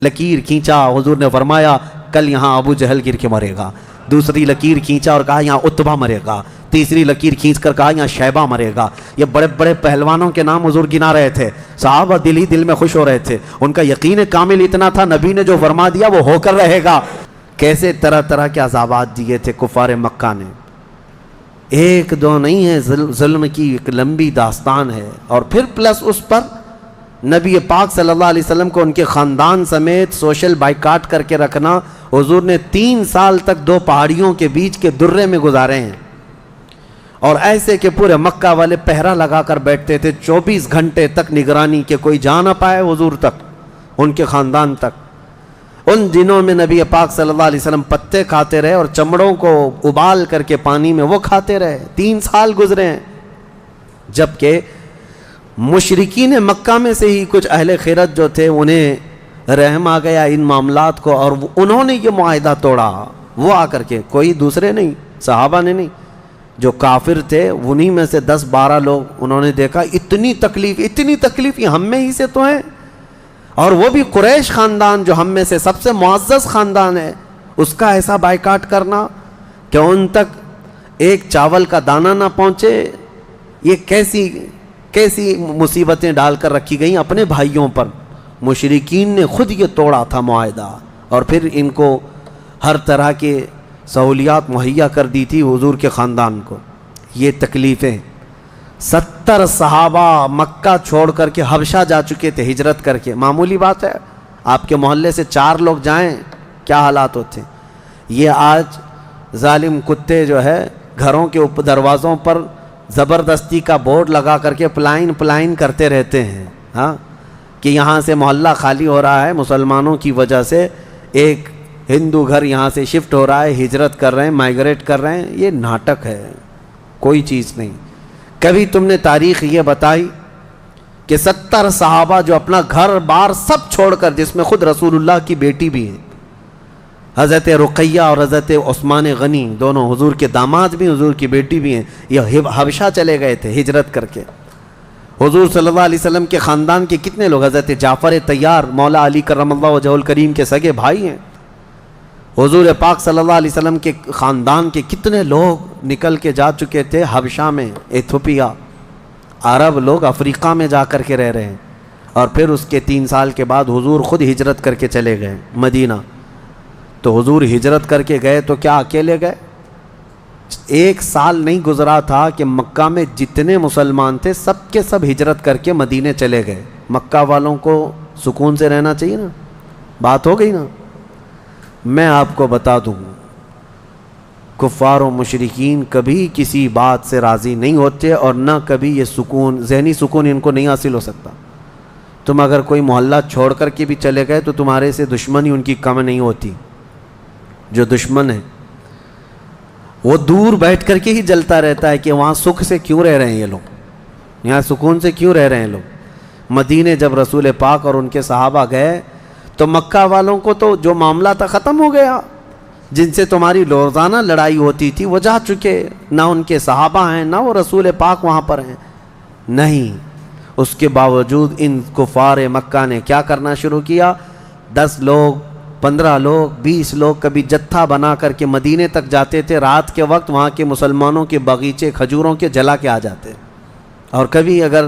لکیر کھینچا، حضور نے فرمایا کل یہاں ابو جہل گر کے مرے گا۔ دوسری لکیر کھینچا اور کہا یہاں عتبہ مرے گا۔ تیسری لکیر کھینچ کر کہا یہاں شیبہ مرے گا۔ یہ بڑے بڑے پہلوانوں کے نام حضور گنا رہے تھے۔ صحابہ دل ہی دل میں خوش ہو رہے تھے، ان کا یقین کامل اتنا تھا نبی نے جو فرما دیا وہ ہو کر رہے گا۔ کیسے طرح طرح کے عذابات دیے تھے کفار مکہ نے، ایک دو نہیں ہے، ظلم کی ایک لمبی داستان ہے۔ اور پھر پلس اس پر نبی پاک صلی اللہ علیہ وسلم کو ان کے خاندان سمیت سوشل بائیکاٹ کر کے رکھنا۔ حضور نے 3 سال تک 2 پہاڑیوں کے بیچ کے درے میں گزارے ہیں، اور ایسے کہ پورے مکہ والے پہرا لگا کر بیٹھتے تھے 24 گھنٹے تک نگرانی کہ کوئی جا نہ پائے حضور تک، ان کے خاندان تک۔ ان دنوں میں نبی پاک صلی اللہ علیہ وسلم پتے کھاتے رہے اور چمڑوں کو ابال کر کے پانی میں وہ کھاتے رہے۔ 3 سال گزرے ہیں، جبکہ مشرکین مکہ میں سے ہی کچھ اہل خیرت جو تھے انہیں رحم آ گیا ان معاملات کو، اور انہوں نے یہ معاہدہ توڑا۔ وہ آ کر کے، کوئی دوسرے نہیں، صحابہ نے نہیں، جو کافر تھے انہی میں سے 10-12 لوگ، انہوں نے دیکھا اتنی تکلیف یہ ہم میں ہی سے تو ہیں، اور وہ بھی قریش خاندان جو ہم میں سے سب سے معزز خاندان ہے، اس کا ایسا بائیکاٹ کرنا کہ ان تک ایک چاول کا دانہ نہ پہنچے۔ یہ کیسی مصیبتیں ڈال کر رکھی گئیں اپنے بھائیوں پر۔ مشرکین نے خود یہ توڑا تھا معاہدہ، اور پھر ان کو ہر طرح کے سہولیات مہیا کر دی تھی حضور کے خاندان کو۔ یہ تکلیفیں 70 صحابہ مکہ چھوڑ کر کے حبشہ جا چکے تھے ہجرت کر کے، معمولی بات ہے؟ آپ کے محلے سے 4 لوگ جائیں کیا حالات ہوتے ہیں۔ یہ آج ظالم کتے جو ہے گھروں کے دروازوں پر زبردستی کا بورڈ لگا کر کے پلائن کرتے رہتے ہیں، ہاں، کہ یہاں سے محلہ خالی ہو رہا ہے مسلمانوں کی وجہ سے، ایک ہندو گھر یہاں سے شفٹ ہو رہا ہے، ہجرت کر رہے ہیں، مائیگریٹ کر رہے ہیں۔ یہ ناٹک ہے، کوئی چیز نہیں۔ کبھی تم نے تاریخ یہ بتائی کہ 70 صحابہ جو اپنا گھر بار سب چھوڑ کر، جس میں خود رسول اللہ کی بیٹی بھی ہے، حضرت رقیہ اور حضرت عثمان غنی، دونوں حضور کے داماد بھی، حضور کی بیٹی بھی ہیں، یہ حبشہ چلے گئے تھے ہجرت کر کے۔ حضور صلی اللہ علیہ وسلم کے خاندان کے کتنے لوگ، حضرت جعفر طیار مولا علی کرم اللہ وجہہ الکریم کے سگے بھائی ہیں۔ حضور پاک صلی اللہ علیہ وسلم کے خاندان کے کتنے لوگ نکل کے جا چکے تھے حبشہ میں، ایتھوپیا، عرب لوگ افریقہ میں جا کر کے رہ رہے ہیں۔ اور پھر اس کے 3 سال کے بعد حضور خود ہجرت کر کے چلے گئے مدینہ۔ تو حضور ہجرت کر کے گئے تو کیا اکیلے گئے؟ 1 سال نہیں گزرا تھا کہ مکہ میں جتنے مسلمان تھے سب کے سب ہجرت کر کے مدینے چلے گئے۔ مکہ والوں کو سکون سے رہنا چاہیے نا، بات ہو گئی نا۔ میں آپ کو بتا دوں، کفار و مشرکین کبھی کسی بات سے راضی نہیں ہوتے، اور نہ کبھی یہ سکون، ذہنی سکون ان کو نہیں حاصل ہو سکتا۔ تم اگر کوئی محلہ چھوڑ کر کے بھی چلے گئے تو تمہارے سے دشمنی ان کی کم نہیں ہوتی۔ جو دشمن ہے وہ دور بیٹھ کر کے ہی جلتا رہتا ہے کہ وہاں سکھ سے کیوں رہ رہے ہیں یہ لوگ، یہاں سکون سے کیوں رہ رہے ہیں لوگ۔ مدینے جب رسول پاک اور ان کے صحابہ گئے تو مکہ والوں کو تو جو معاملہ تھا ختم ہو گیا، جن سے تمہاری روزانہ لڑائی ہوتی تھی وہ جا چکے، نہ ان کے صحابہ ہیں نہ وہ رسول پاک وہاں پر ہیں۔ نہیں، اس کے باوجود ان کفار مکہ نے کیا کرنا شروع کیا؟ 10 لوگ، 15 لوگ، 20 لوگ کبھی جتھا بنا کر کے مدینے تک جاتے تھے، رات کے وقت وہاں کے مسلمانوں کے باغیچے کھجوروں کے جلا کے آ جاتے، اور کبھی اگر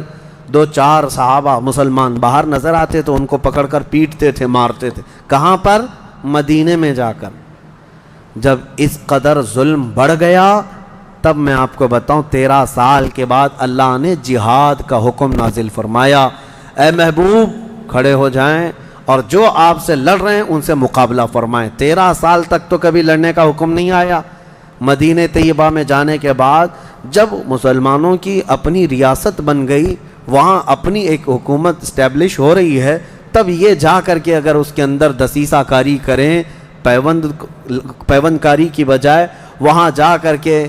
2-4 صحابہ مسلمان باہر نظر آتے تو ان کو پکڑ کر پیٹتے تھے، مارتے تھے۔ کہاں پر؟ مدینے میں جا کر۔ جب اس قدر ظلم بڑھ گیا تب میں آپ کو بتاؤں 13 سال کے بعد اللہ نے جہاد کا حکم نازل فرمایا۔ اے محبوب کھڑے ہو جائیں اور جو آپ سے لڑ رہے ہیں ان سے مقابلہ فرمائیں۔ 13 سال تک تو کبھی لڑنے کا حکم نہیں آیا۔ مدینہ طیبہ میں جانے کے بعد جب مسلمانوں کی اپنی ریاست بن گئی، وہاں اپنی ایک حکومت اسٹیبلش ہو رہی ہے، تب یہ جا کر کے اگر اس کے اندر دسیسہ کاری کریں، پیوند کاری کی بجائے وہاں جا کر کے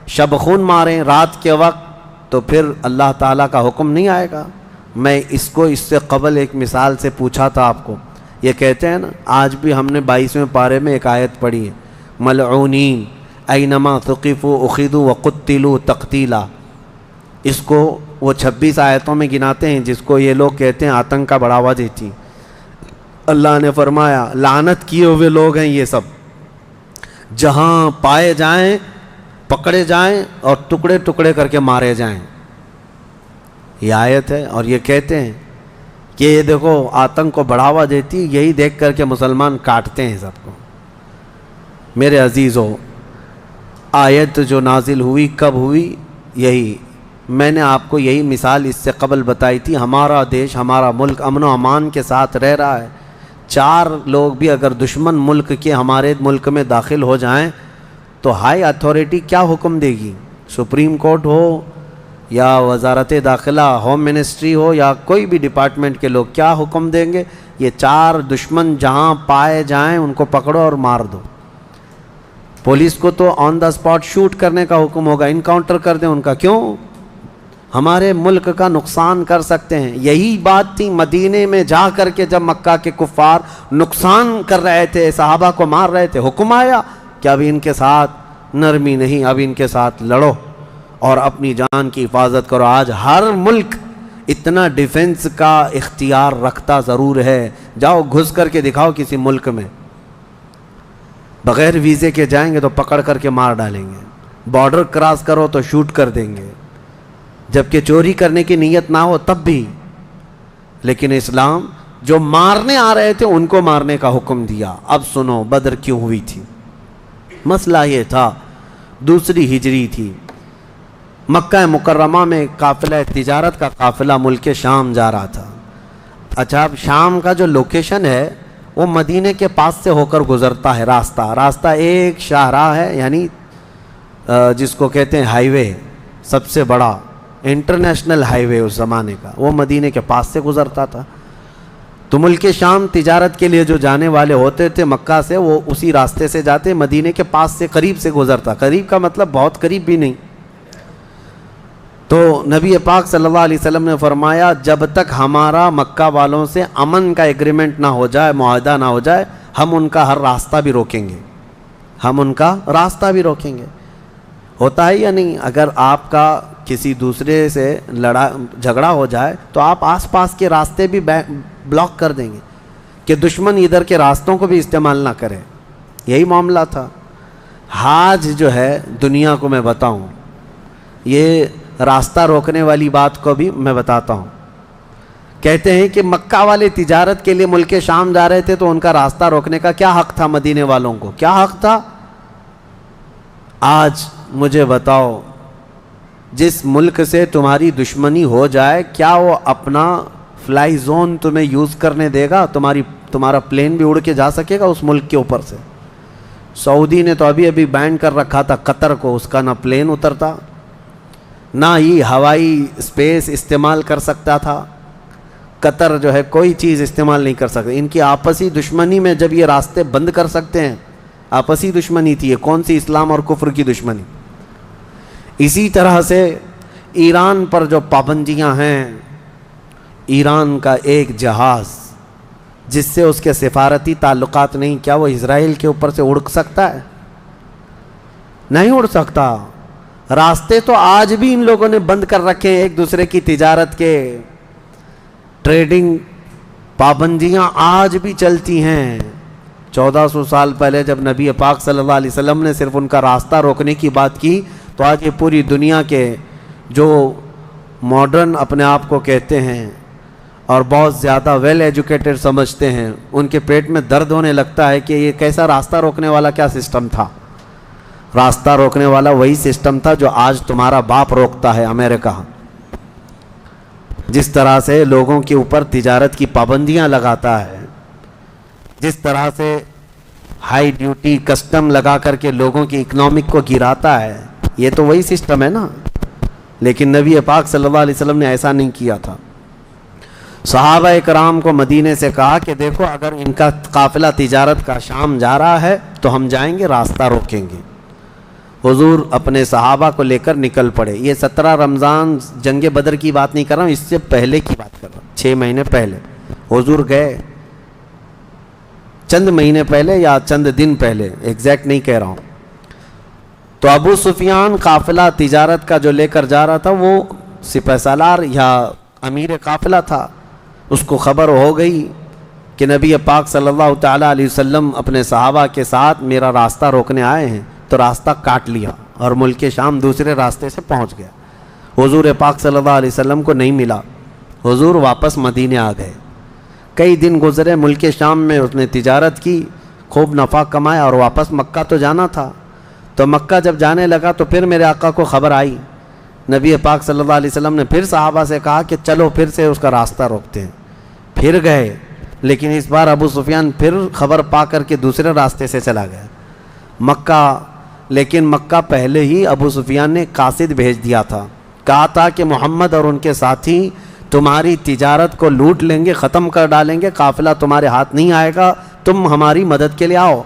شب خون ماریں رات کے وقت، تو پھر اللہ تعالیٰ کا حکم نہیں آئے گا۔ میں اس سے قبل ایک مثال سے پوچھا تھا آپ کو، یہ کہتے ہیں نا، آج بھی ہم نے 22ویں پارے میں ایک آیت پڑھی ہے، ملعونین اینما ثقفوا اخذوا وقتلوا تقتیلا۔ اس کو وہ 26 آیتوں میں گناتے ہیں جس کو یہ لوگ کہتے ہیں آتنک کا بڑھاوا دیتی۔ اللہ نے فرمایا لعنت کیے ہوئے لوگ ہیں یہ سب، جہاں پائے جائیں پکڑے جائیں اور ٹکڑے ٹکڑے کر کے مارے جائیں. یہ آیت ہے. اور یہ کہتے ہیں کہ یہ دیکھو آتنک کو بڑھاوا دیتی، یہی دیکھ کر کے مسلمان کاٹتے ہیں سب کو. میرے عزیزو، آیت جو نازل ہوئی کب ہوئی؟ یہی میں نے آپ کو یہی مثال اس سے قبل بتائی تھی. ہمارا دیش، ہمارا ملک امن و امان کے ساتھ رہ رہا ہے. 4 لوگ بھی اگر دشمن ملک کے ہمارے ملک میں داخل ہو جائیں تو ہائی اتھارٹی کیا حکم دے گی؟ سپریم کورٹ ہو یا وزارت داخلہ، ہوم منسٹری ہو یا کوئی بھی ڈپارٹمنٹ کے لوگ کیا حکم دیں گے؟ یہ 4 دشمن جہاں پائے جائیں ان کو پکڑو اور مار دو. پولیس کو تو آن دا اسپاٹ شوٹ کرنے کا حکم ہوگا، انکاؤنٹر کر دیں ان کا. کیوں؟ ہمارے ملک کا نقصان کر سکتے ہیں. یہی بات تھی مدینے میں جا کر کے جب مکہ کے کفار نقصان کر رہے تھے، صحابہ کو مار رہے تھے، حکم آیا کہ اب ان کے ساتھ نرمی نہیں، اب ان کے ساتھ لڑو اور اپنی جان کی حفاظت کرو. آج ہر ملک اتنا ڈیفنس کا اختیار رکھتا ضرور ہے. جاؤ گھس کر کے دکھاؤ کسی ملک میں، بغیر ویزے کے جائیں گے تو پکڑ کر کے مار ڈالیں گے، بارڈر کراس کرو تو شوٹ کر دیں گے، جبکہ چوری کرنے کی نیت نہ ہو تب بھی. لیکن اسلام جو مارنے آ رہے تھے ان کو مارنے کا حکم دیا. اب سنو بدر کیوں ہوئی تھی. مسئلہ یہ تھا، دوسری ہجری تھی، مکہ مکرمہ میں قافلہ تجارت کا قافلہ ملک شام جا رہا تھا. اچھا، اب شام کا جو لوکیشن ہے وہ مدینے کے پاس سے ہو کر گزرتا ہے. راستہ ایک شاہراہ ہے، یعنی جس کو کہتے ہیں ہائی وے، سب سے بڑا انٹرنیشنل ہائی وے اس زمانے کا، وہ مدینے کے پاس سے گزرتا تھا. تو ملک شام تجارت کے لیے جو جانے والے ہوتے تھے مکہ سے، وہ اسی راستے سے جاتے، مدینے کے پاس سے قریب سے گزرتا. قریب کا مطلب بہت قریب بھی نہیں. تو نبی پاک صلی اللہ علیہ وسلم نے فرمایا جب تک ہمارا مکہ والوں سے امن کا ایگریمنٹ نہ ہو جائے، معاہدہ نہ ہو جائے، ہم ان کا ہر راستہ بھی روکیں گے، ہم ان کا راستہ بھی روکیں گے. ہوتا ہے یا نہیں؟ اگر آپ کا کسی دوسرے سے جھگڑا ہو جائے تو آپ آس پاس کے راستے بھی بلاک کر دیں گے کہ دشمن ادھر کے راستوں کو بھی استعمال نہ کرے. یہی معاملہ تھا. حاج جو ہے دنیا کو میں بتاؤں، یہ راستہ روکنے والی بات کو بھی میں بتاتا ہوں. کہتے ہیں کہ مکہ والے تجارت کے لیے ملک شام جا رہے تھے تو ان کا راستہ روکنے کا کیا حق تھا؟ مدینے والوں کو کیا حق تھا؟ آج مجھے بتاؤ، جس ملک سے تمہاری دشمنی ہو جائے کیا وہ اپنا فلائی زون تمہیں یوز کرنے دے گا؟ تمہارا پلین بھی اڑ کے جا سکے گا اس ملک کے اوپر سے؟ سعودی نے تو ابھی بین کر رکھا تھا قطر کو، اس کا نہ پلین اترتا نہ ہی ہوائی اسپیس استعمال کر سکتا تھا. قطر جو ہے کوئی چیز استعمال نہیں کر سکتا. ان کی آپسی دشمنی میں جب یہ راستے بند کر سکتے ہیں، آپسی دشمنی تھی یہ، کون سی اسلام اور کفر کی دشمنی. اسی طرح سے ایران پر جو پابندیاں ہیں، ایران کا ایک جہاز جس سے اس کے سفارتی تعلقات نہیں، کیا وہ اسرائیل کے اوپر سے اڑ سکتا ہے؟ نہیں اڑ سکتا. راستے تو آج بھی ان لوگوں نے بند کر رکھے ہیں ایک دوسرے کی تجارت کے، ٹریڈنگ پابندیاں آج بھی چلتی ہیں. 1400 سال پہلے جب نبی پاک صلی اللہ علیہ وسلم نے صرف ان کا راستہ روکنے کی بات کی تو آج یہ پوری دنیا کے جو ماڈرن اپنے آپ کو کہتے ہیں اور بہت زیادہ ویل ایجوکیٹڈ سمجھتے ہیں، ان کے پیٹ میں درد ہونے لگتا ہے کہ یہ کیسا راستہ روکنے والا کیا سسٹم تھا. راستہ روکنے والا وہی سسٹم تھا جو آج تمہارا باپ روکتا ہے امریکہ. جس طرح سے لوگوں کے اوپر تجارت کی پابندیاں لگاتا ہے، جس طرح سے ہائی ڈیوٹی کسٹم لگا کر کے لوگوں کی اکنامک کو گراتا ہے، یہ تو وہی سسٹم ہے نا. لیکن نبی پاک صلی اللہ علیہ وسلم نے ایسا نہیں کیا تھا. صحابہ کرام کو مدینے سے کہا کہ دیکھو اگر ان کا قافلہ تجارت کا شام جا رہا ہے تو ہم جائیں گے، راستہ روکیں گے. حضور اپنے صحابہ کو لے کر نکل پڑے. یہ 17 رمضان جنگ بدر کی بات نہیں کر رہا ہوں، اس سے پہلے کی بات کر رہا ہوں. 6 مہینے پہلے حضور گئے، چند مہینے پہلے یا چند دن پہلے، ایگزیکٹ نہیں کہہ رہا ہوں. تو ابو سفیان قافلہ تجارت کا جو لے کر جا رہا تھا وہ سپہ سالار یا امیر قافلہ تھا. اس کو خبر ہو گئی کہ نبی پاک صلی اللہ تعالیٰ علیہ وسلم اپنے صحابہ کے ساتھ میرا راستہ روکنے آئے ہیں تو راستہ کاٹ لیا اور ملک شام دوسرے راستے سے پہنچ گیا. حضور پاک صلی اللہ علیہ وسلم کو نہیں ملا. حضور واپس مدینے آ گئے. کئی دن گزرے, ملک شام میں اس نے تجارت کی, خوب نفع کمایا اور واپس مکہ تو جانا تھا. تو مکہ جب جانے لگا تو پھر میرے آقا کو خبر آئی. نبی پاک صلی اللہ علیہ وسلم نے پھر صحابہ سے کہا کہ چلو پھر سے اس کا راستہ روکتے ہیں. پھر گئے, لیکن اس بار ابو سفیان پھر خبر پا کر کے دوسرے راستے سے چلا گیا مکہ. لیکن مکہ پہلے ہی ابو سفیان نے قاصد بھیج دیا تھا, کہا تھا کہ محمد اور ان کے ساتھی تمہاری تجارت کو لوٹ لیں گے, ختم کر ڈالیں گے, قافلہ تمہارے ہاتھ نہیں آئے گا, تم ہماری مدد کے لیے آؤ.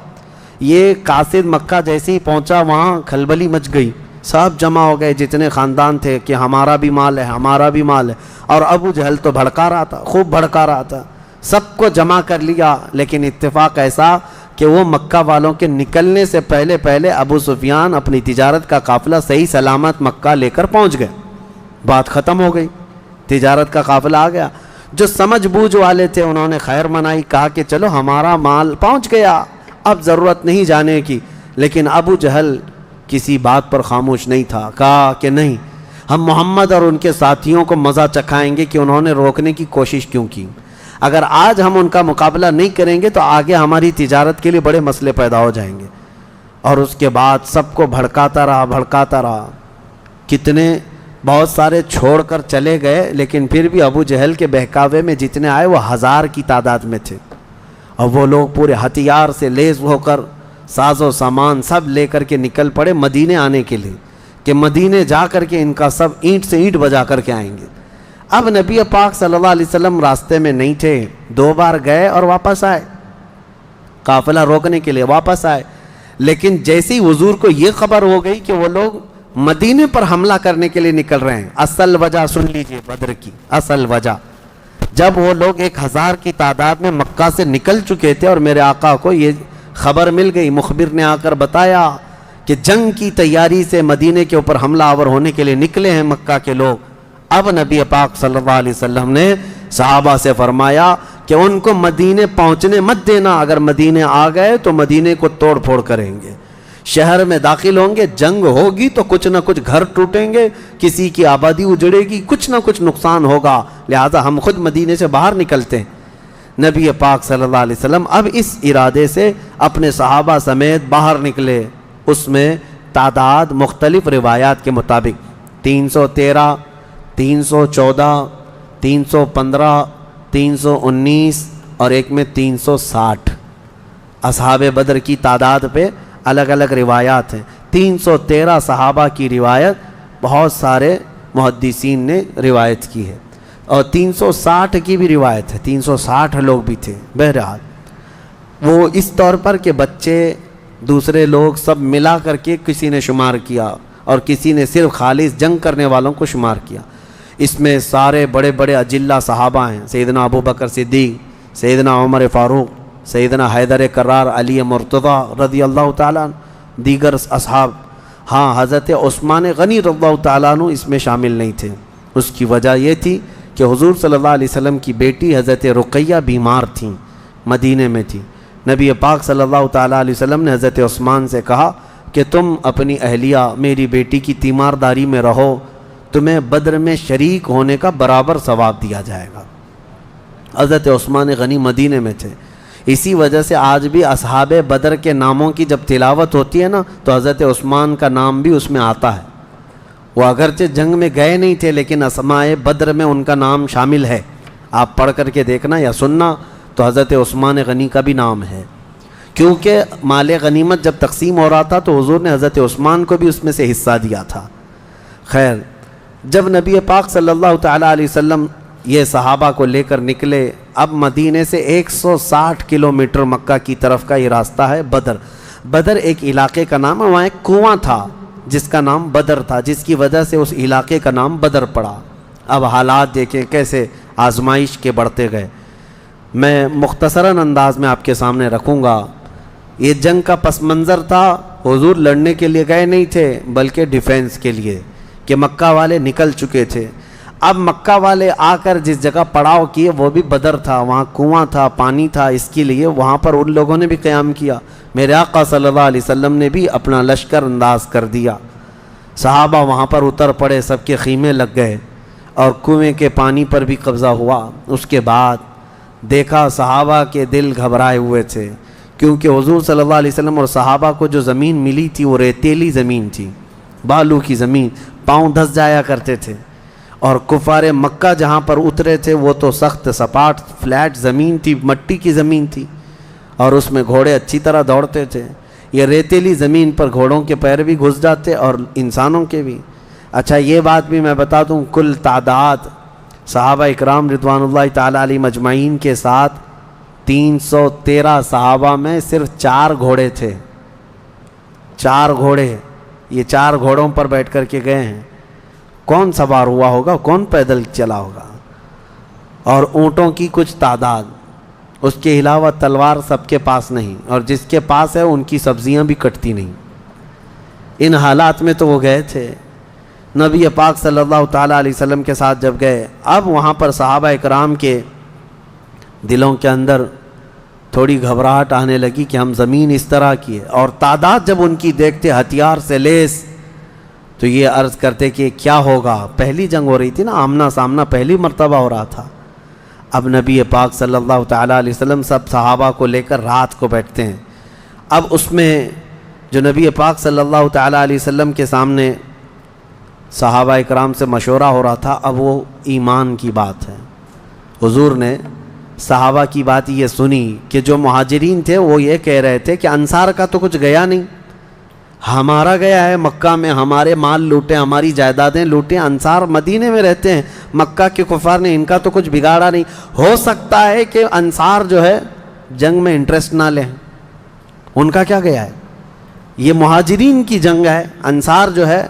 یہ قاصد مکہ جیسے ہی پہنچا وہاں کھلبلی مچ گئی, سب جمع ہو گئے جتنے خاندان تھے کہ ہمارا بھی مال ہے, ہمارا بھی مال ہے. اور ابو جہل تو بھڑکا رہا تھا, خوب بھڑکا رہا تھا, سب کو جمع کر لیا. لیکن اتفاق ایسا کہ وہ مکہ والوں کے نکلنے سے پہلے ابو سفیان اپنی تجارت کا قافلہ صحیح سلامت مکہ لے کر پہنچ گئے. بات ختم ہو گئی, تجارت کا قافلہ آ گیا. جو سمجھ بوجھ والے تھے انہوں نے خیر منائی, کہا کہ چلو ہمارا مال پہنچ گیا, اب ضرورت نہیں جانے کی. لیکن ابو جہل کسی بات پر خاموش نہیں تھا, کہا کہ نہیں, ہم محمد اور ان کے ساتھیوں کو مزہ چکھائیں گے کہ انہوں نے روکنے کی کوشش کیوں کی. اگر آج ہم ان کا مقابلہ نہیں کریں گے تو آگے ہماری تجارت کے لیے بڑے مسئلے پیدا ہو جائیں گے. اور اس کے بعد سب کو بھڑکاتا رہا. کتنے بہت سارے چھوڑ کر چلے گئے, لیکن پھر بھی ابو جہل کے بہکاوے میں جتنے آئے وہ 1000 کی تعداد میں تھے. اور وہ لوگ پورے ہتھیار سے لیس ہو کر ساز و سامان سب لے کر کے نکل پڑے مدینے آنے کے لیے, کہ مدینے جا کر کے ان کا سب اینٹ سے اینٹ بجا کر کے آئیں گے. اب نبی پاک صلی اللہ علیہ وسلم راستے میں نہیں تھے, 2 بار گئے اور واپس آئے, قافلہ روکنے کے لیے واپس آئے. لیکن جیسے ہی حضور کو یہ خبر ہو گئی کہ وہ لوگ مدینے پر حملہ کرنے کے لیے نکل رہے ہیں, اصل وجہ سن لیجئے بدر کی اصل وجہ. جب وہ لوگ 1000 کی تعداد میں مکہ سے نکل چکے تھے اور میرے آقا کو یہ خبر مل گئی, مخبر نے آ کر بتایا کہ جنگ کی تیاری سے مدینے کے اوپر حملہ آور ہونے کے لیے نکلے ہیں مکہ کے لوگ. اب نبی پاک صلی اللہ علیہ وسلم نے صحابہ سے فرمایا کہ ان کو مدینے پہنچنے مت دینا, اگر مدینے آ گئے تو مدینے کو توڑ پھوڑ کریں گے, شہر میں داخل ہوں گے, جنگ ہوگی تو کچھ نہ کچھ گھر ٹوٹیں گے, کسی کی آبادی اجڑے گی, کچھ نہ کچھ نقصان ہوگا, لہذا ہم خود مدینے سے باہر نکلتے ہیں. نبی پاک صلی اللہ علیہ وسلم اب اس ارادے سے اپنے صحابہ سمیت باہر نکلے. اس میں تعداد مختلف روایات کے مطابق 313, 314, 315, 319 اور ایک میں 360 اصحاب بدر کی تعداد پہ الگ الگ روایات ہیں. 313 صحابہ کی روایت بہت سارے محدثین نے روایت کی ہے, اور 360 کی بھی روایت ہے, 360 لوگ بھی تھے. بہرحال وہ اس طور پر کہ بچے دوسرے لوگ سب ملا کر کے کسی نے شمار کیا اور کسی نے صرف خالص جنگ کرنے والوں کو شمار کیا. اس میں سارے بڑے بڑے اجلہ صحابہ ہیں, سیدنا ابو بکر صدیق, سیدنا عمر فاروق, سیدنا حیدر کرار, علی مرتضیٰ رضی اللہ تعالیٰ عنہ, دیگر اصحاب. ہاں, حضرت عثمان غنی رضی اللہ تعالیٰ عنہ اس میں شامل نہیں تھے. اس کی وجہ یہ تھی کہ حضور صلی اللہ علیہ وسلم کی بیٹی حضرت رقیہ بیمار تھیں, مدینے میں تھی. نبی پاک صلی اللہ تعالیٰ علیہ وسلم نے حضرت عثمان سے کہا کہ تم اپنی اہلیہ میری بیٹی کی تیمارداری میں رہو, تمہیں بدر میں شریک ہونے کا برابر ثواب دیا جائے گا. حضرت عثمان غنی مدینے میں تھے. اسی وجہ سے آج بھی اصحاب بدر کے ناموں کی جب تلاوت ہوتی ہے نا تو حضرت عثمان کا نام بھی اس میں آتا ہے. وہ اگرچہ جنگ میں گئے نہیں تھے لیکن اسماء بدر میں ان کا نام شامل ہے. آپ پڑھ کر کے دیکھنا یا سننا تو حضرت عثمان غنی کا بھی نام ہے, کیونکہ مال غنیمت جب تقسیم ہو رہا تھا تو حضور نے حضرت عثمان کو بھی اس میں سے حصہ دیا تھا. خیر, جب نبی پاک صلی اللہ تعالیٰ علیہ وسلم یہ صحابہ کو لے کر نکلے, اب مدینے سے 160 کلومیٹر مکہ کی طرف کا یہ راستہ ہے بدر. بدر ایک علاقے کا نام ہے, وہاں ایک کنواں تھا جس کا نام بدر تھا, جس کی وجہ سے اس علاقے کا نام بدر پڑا. اب حالات دیکھیں کیسے آزمائش کے بڑھتے گئے. میں مختصراً انداز میں آپ کے سامنے رکھوں گا. یہ جنگ کا پس منظر تھا, حضور لڑنے کے لیے گئے نہیں تھے بلکہ ڈیفینس کے لیے, کہ مکہ والے نکل چکے تھے. اب مکہ والے آ کر جس جگہ پڑاؤ کیے وہ بھی بدر تھا، وہاں کنواں تھا، پانی تھا، اس کے لیے وہاں پر ان لوگوں نے بھی قیام کیا۔ میرے آقا صلی اللہ علیہ وسلم نے بھی اپنا لشکر انداز کر دیا، صحابہ وہاں پر اتر پڑے، سب کے خیمے لگ گئے اور کنویں کے پانی پر بھی قبضہ ہوا۔ اس کے بعد دیکھا صحابہ کے دل گھبرائے ہوئے تھے، کیونکہ حضور صلی اللہ علیہ وسلم اور صحابہ کو جو زمین ملی تھی وہ ریتیلی زمین تھی، بالو کی زمین، پاؤں دھس جایا کرتے تھے، اور کفار مکہ جہاں پر اترے تھے وہ تو سخت سپاٹ فلیٹ زمین تھی، مٹی کی زمین تھی، اور اس میں گھوڑے اچھی طرح دوڑتے تھے۔ یہ ریتیلی زمین پر گھوڑوں کے پیر بھی گھس جاتے اور انسانوں کے بھی۔ اچھا یہ بات بھی میں بتا دوں، کل تعداد صحابہ اکرام رضوان اللہ تعالیٰ علیہ مجمعین کے ساتھ 313 صحابہ میں صرف 4 گھوڑے تھے، 4 گھوڑے، یہ 4 گھوڑوں پر بیٹھ کر کے گئے ہیں۔ کون سوار ہوا ہوگا، کون پیدل چلا ہوگا؟ اور اونٹوں کی کچھ تعداد، اس کے علاوہ تلوار سب کے پاس نہیں، اور جس کے پاس ہے ان کی سبزیاں بھی کٹتی نہیں۔ ان حالات میں تو وہ گئے تھے۔ نبی پاک صلی اللہ تعالیٰ علیہ وسلم کے ساتھ جب گئے، اب وہاں پر صحابہ اکرام کے دلوں کے اندر تھوڑی گھبراہٹ آنے لگی کہ ہم زمین اس طرح کی ہے، اور تعداد جب ان کی دیکھتے ہتھیار سے لیس، تو یہ عرض کرتے کہ کیا ہوگا۔ پہلی جنگ ہو رہی تھی نا، آمنا سامنا پہلی مرتبہ ہو رہا تھا۔ اب نبی پاک صلی اللہ تعالیٰ علیہ وسلم سب صحابہ کو لے کر رات کو بیٹھتے ہیں۔ اب اس میں جو نبی پاک صلی اللہ تعالیٰ علیہ وسلم کے سامنے صحابہ اکرام سے مشورہ ہو رہا تھا، اب وہ ایمان کی بات ہے۔ حضور نے صحابہ کی بات یہ سنی کہ جو مہاجرین تھے وہ یہ کہہ رہے تھے کہ انصار کا تو کچھ گیا نہیں، ہمارا گیا ہے، مکہ میں ہمارے مال لوٹے، ہماری جائیدادیں لوٹیں، انصار مدینے میں رہتے ہیں، مکہ کے کفار نے ان کا تو کچھ بگاڑا نہیں۔ ہو سکتا ہے کہ انصار جو ہے جنگ میں انٹرسٹ نہ لیں، ان کا کیا گیا ہے، یہ مہاجرین کی جنگ ہے، انصار جو ہے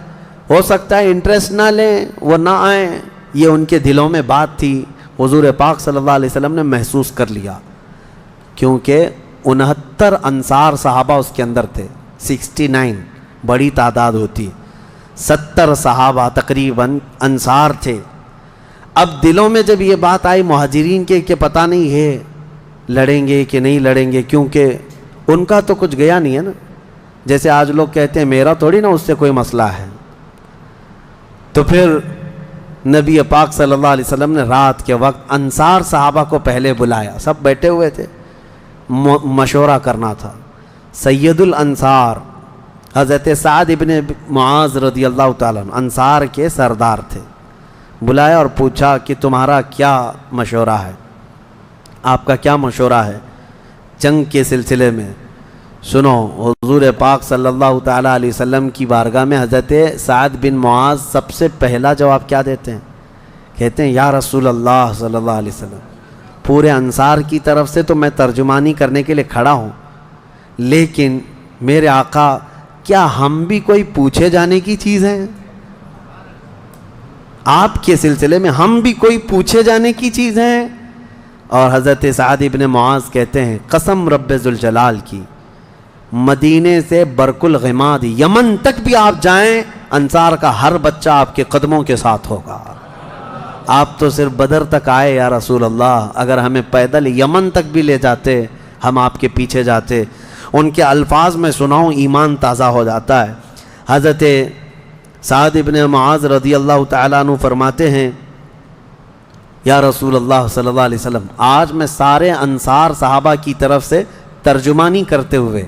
ہو سکتا ہے انٹرسٹ نہ لیں، وہ نہ آئیں، یہ ان کے دلوں میں بات تھی۔ حضور پاک صلی اللہ علیہ وسلم نے محسوس کر لیا، کیونکہ 69 انصار صحابہ اس کے اندر تھے، 69 بڑی تعداد ہوتی، 70 صحابہ تقریباً انصار تھے۔ اب دلوں میں جب یہ بات آئی مہاجرین کے کہ پتہ نہیں ہے لڑیں گے کہ نہیں لڑیں گے، کیونکہ ان کا تو کچھ گیا نہیں ہے نا، جیسے آج لوگ کہتے ہیں میرا تھوڑی نا اس سے کوئی مسئلہ ہے۔ تو پھر نبی پاک صلی اللہ علیہ وسلم نے رات کے وقت انصار صحابہ کو پہلے بلایا، سب بیٹھے ہوئے تھے، مشورہ کرنا تھا۔ سید الانصار حضرت سعد ابن معاذ رضی اللہ تعالیٰ عنہ انصار کے سردار تھے، بلایا اور پوچھا کہ تمہارا کیا مشورہ ہے، آپ کا کیا مشورہ ہے جنگ کے سلسلے میں۔ سنو، حضور پاک صلی اللہ تعالیٰ علیہ وسلم کی بارگاہ میں حضرت سعد بن معاذ سب سے پہلا جواب کیا دیتے ہیں؟ کہتے ہیں یا رسول اللہ صلی اللہ علیہ وسلم، پورے انصار کی طرف سے تو میں ترجمانی کرنے کے لیے کھڑا ہوں، لیکن میرے آقا کیا ہم بھی کوئی پوچھے جانے کی چیز ہیں؟ آپ کے سلسلے میں ہم بھی کوئی پوچھے جانے کی چیز ہیں؟ اور حضرت سعد ابن معاذ کہتے ہیں قسم رب ذوالجلال کی، مدینے سے برق الغماد یمن تک بھی آپ جائیں، انصار کا ہر بچہ آپ کے قدموں کے ساتھ ہوگا۔ آپ تو صرف بدر تک آئے یا رسول اللہ، اگر ہمیں پیدل یمن تک بھی لے جاتے ہم آپ کے پیچھے جاتے۔ ان کے الفاظ میں سناؤں، ایمان تازہ ہو جاتا ہے۔ حضرت سعد ابن معاذ رضی اللہ تعالیٰ عنہ فرماتے ہیں یا رسول اللہ صلی اللہ علیہ وسلم، آج میں سارے انصار صحابہ کی طرف سے ترجمانی کرتے ہوئے،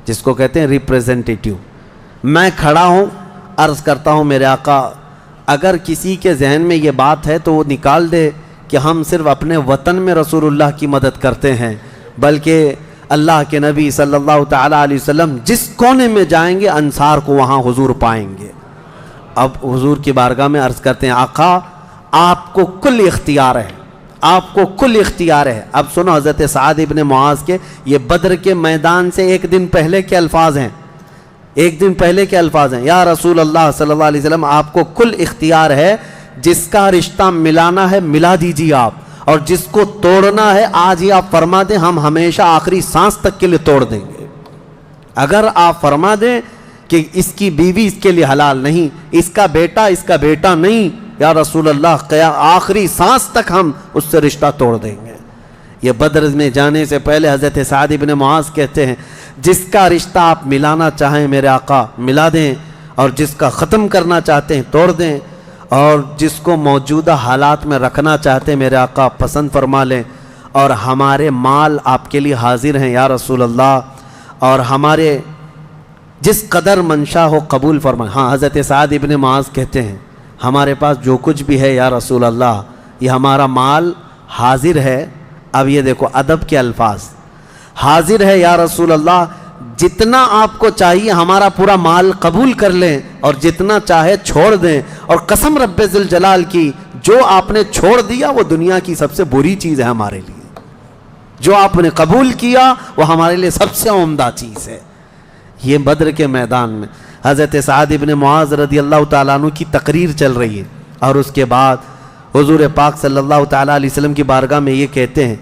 جس کو کہتے ہیں ریپریزنٹیٹیو، میں کھڑا ہوں، عرض کرتا ہوں میرے آقا اگر کسی کے ذہن میں یہ بات ہے تو وہ نکال دے کہ ہم صرف اپنے وطن میں رسول اللہ کی مدد کرتے ہیں، بلکہ اللہ کے نبی صلی اللہ تعالیٰ علیہ وسلم جس کونے میں جائیں گے انصار کو وہاں حضور پائیں گے۔ اب حضور کی بارگاہ میں عرض کرتے ہیں آقا آپ کو کل اختیار ہے، آپ کو کل اختیار ہے۔ اب سنو حضرت سعد ابن معاذ کے یہ بدر کے میدان سے ایک دن پہلے کے الفاظ ہیں، ایک دن پہلے کے الفاظ ہیں، یا رسول اللہ صلی اللہ علیہ وسلم آپ کو کل اختیار ہے، جس کا رشتہ ملانا ہے ملا دیجیے آپ، اور جس کو توڑنا ہے آج ہی آپ فرما دیں، ہم ہمیشہ آخری سانس تک کے لیے توڑ دیں گے۔ اگر آپ فرما دیں کہ اس کی بیوی اس کے لیے حلال نہیں، اس کا بیٹا نہیں، یا رسول اللہ آخری سانس تک ہم اس سے رشتہ توڑ دیں گے۔ یہ بدر میں جانے سے پہلے حضرت سعد بن معاذ کہتے ہیں جس کا رشتہ آپ ملانا چاہیں میرے آقا ملا دیں، اور جس کا ختم کرنا چاہتے ہیں توڑ دیں، اور جس کو موجودہ حالات میں رکھنا چاہتے ہیں میرے آقا پسند فرما لیں، اور ہمارے مال آپ کے لیے حاضر ہیں یا رسول اللہ، اور ہمارے جس قدر منشا ہو قبول فرمائیں۔ ہاں حضرت سعد ابن معاذ کہتے ہیں ہمارے پاس جو کچھ بھی ہے یا رسول اللہ یہ ہمارا مال حاضر ہے۔ اب یہ دیکھو ادب کے الفاظ، حاضر ہے یا رسول اللہ، جتنا آپ کو چاہیے ہمارا پورا مال قبول کر لیں اور جتنا چاہے چھوڑ دیں، اور قسم رب ذوالجلال کی جو آپ نے چھوڑ دیا وہ دنیا کی سب سے بری چیز ہے ہمارے لیے، جو آپ نے قبول کیا وہ ہمارے لیے سب سے عمدہ چیز ہے۔ یہ بدر کے میدان میں حضرت سعد ابن معاذ رضی اللہ تعالیٰ عنہ کی تقریر چل رہی ہے، اور اس کے بعد حضور پاک صلی اللہ تعالیٰ علیہ وسلم کی بارگاہ میں یہ کہتے ہیں